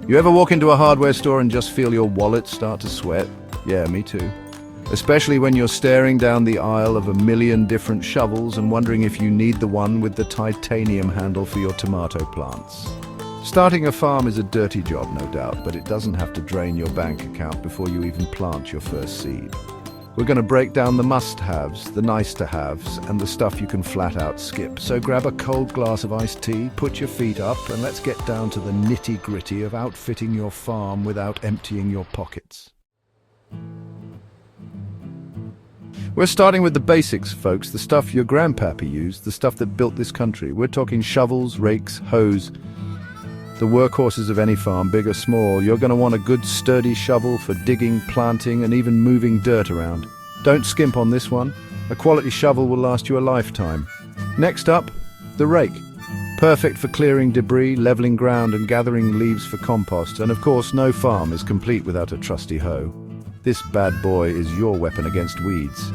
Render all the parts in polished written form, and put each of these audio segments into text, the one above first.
You ever walk into a hardware store and just feel your wallet start to sweat? Yeah, me too. Especially when you're staring down the aisle of a million different shovels and wondering if you need the one with the titanium handle for your tomato plants. Starting a farm is a dirty job, no doubt, but it doesn't have to drain your bank account before you even plant your first seed. We're going to break down the must-haves, the nice-to-haves, and the stuff you can flat-out skip. So grab a cold glass of iced tea, put your feet up, and let's get down to the nitty-gritty of outfitting your farm without emptying your pockets. We're starting with the basics, folks, the stuff your grandpappy used, the stuff that built this country. We're talking shovels, rakes, hoes, the workhorses of any farm, big or small. You're going to want a good sturdy shovel for digging, planting, and even moving dirt around. Don't skimp on this one. A quality shovel will last you a lifetime. Next up, the rake. Perfect for clearing debris, leveling ground, and gathering leaves for compost. And of course, no farm is complete without a trusty hoe. This bad boy is your weapon against weeds.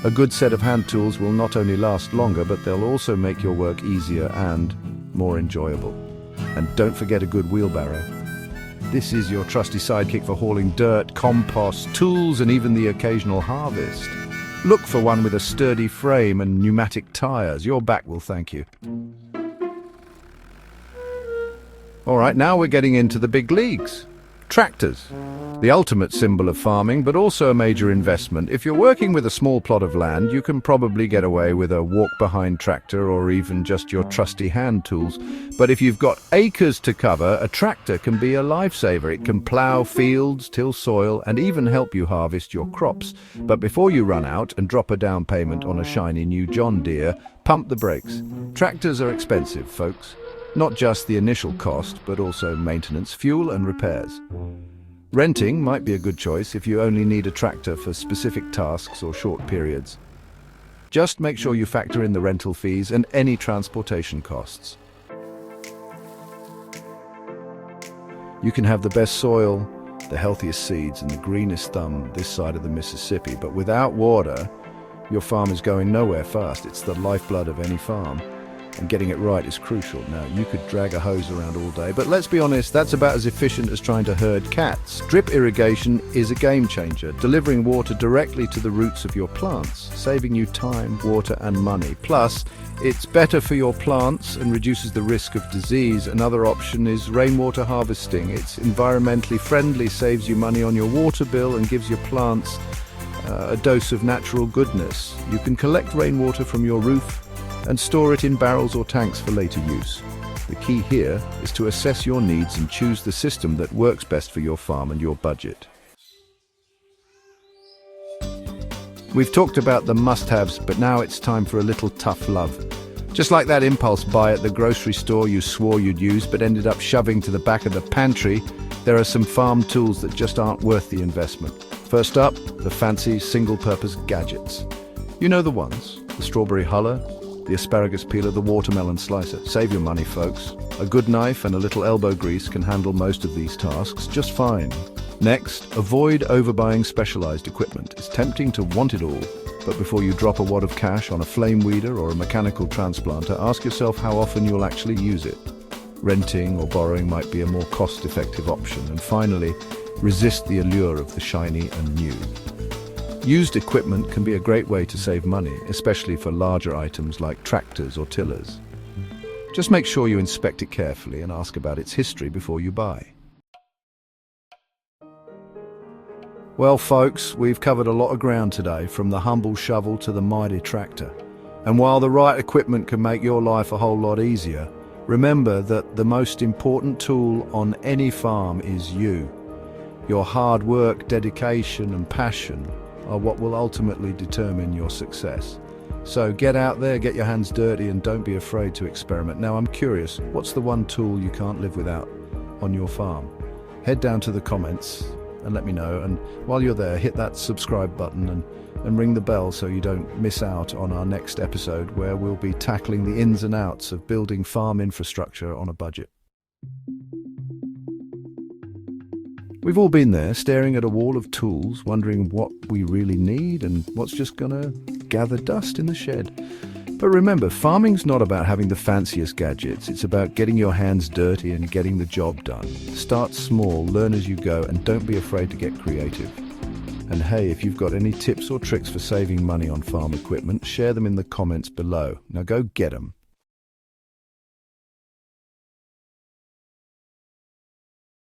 A good set of hand tools will not only last longer, but they'll also make your work easier and more enjoyable. And don't forget a good wheelbarrow. This is your trusty sidekick for hauling dirt, compost, tools, and even the occasional harvest. Look for one with a sturdy frame and pneumatic tires. Your back will thank you. All right, now we're getting into the big leagues. Tractors. The ultimate symbol of farming, but also a major investment. If you're working with a small plot of land, you can probably get away with a walk-behind tractor or even just your trusty hand tools. But if you've got acres to cover, a tractor can be a lifesaver. It can plow fields, till soil, and even help you harvest your crops. But before you run out and drop a down payment on a shiny new John Deere, pump the brakes. Tractors are expensive, folks. Not just the initial cost, but also maintenance, fuel, and repairs. Renting might be a good choice if you only need a tractor for specific tasks or short periods. Just make sure you factor in the rental fees and any transportation costs. You can have the best soil, the healthiest seeds, and the greenest thumb this side of the Mississippi, but without water, your farm is going nowhere fast. It's the lifeblood of any farm. And getting it right is crucial. Now, you could drag a hose around all day, but let's be honest, that's about as efficient as trying to herd cats. Drip irrigation is a game changer, delivering water directly to the roots of your plants, saving you time, water, and money. Plus, it's better for your plants and reduces the risk of disease. Another option is rainwater harvesting. It's environmentally friendly, saves you money on your water bill, and gives your plants a dose of natural goodness. You can collect rainwater from your roof and store it in barrels or tanks for later use. The key here is to assess your needs and choose the system that works best for your farm and your budget. We've talked about the must-haves, but now it's time for a little tough love. Just like that impulse buy at the grocery store you swore you'd use but ended up shoving to the back of the pantry, there are some farm tools that just aren't worth the investment. First up, the fancy single-purpose gadgets. You know the ones, the strawberry huller, the asparagus peeler, the watermelon slicer. Save your money, folks. A good knife and a little elbow grease can handle most of these tasks just fine. Next, avoid overbuying specialized equipment. It's tempting to want it all, but before you drop a wad of cash on a flame weeder or a mechanical transplanter, ask yourself how often you'll actually use it. Renting or borrowing might be a more cost-effective option. And finally, resist the allure of the shiny and new. Used equipment can be a great way to save money, especially for larger items like tractors or tillers. Just make sure you inspect it carefully and ask about its history before you buy. Well, folks, we've covered a lot of ground today, from the humble shovel to the mighty tractor. And while the right equipment can make your life a whole lot easier, remember that the most important tool on any farm is you. Your hard work, dedication, and passion are what will ultimately determine your success. So get out there, get your hands dirty, and don't be afraid to experiment. Now, I'm curious, what's the one tool you can't live without on your farm? Head down to the comments and let me know. And while you're there, hit that subscribe button and ring the bell so you don't miss out on our next episode, where we'll be tackling the ins and outs of building farm infrastructure on a budget. We've all been there, staring at a wall of tools, wondering what we really need and what's just gonna gather dust in the shed. But remember, farming's not about having the fanciest gadgets. It's about getting your hands dirty and getting the job done. Start small, learn as you go, and don't be afraid to get creative. And hey, if you've got any tips or tricks for saving money on farm equipment, share them in the comments below. Now go get 'em.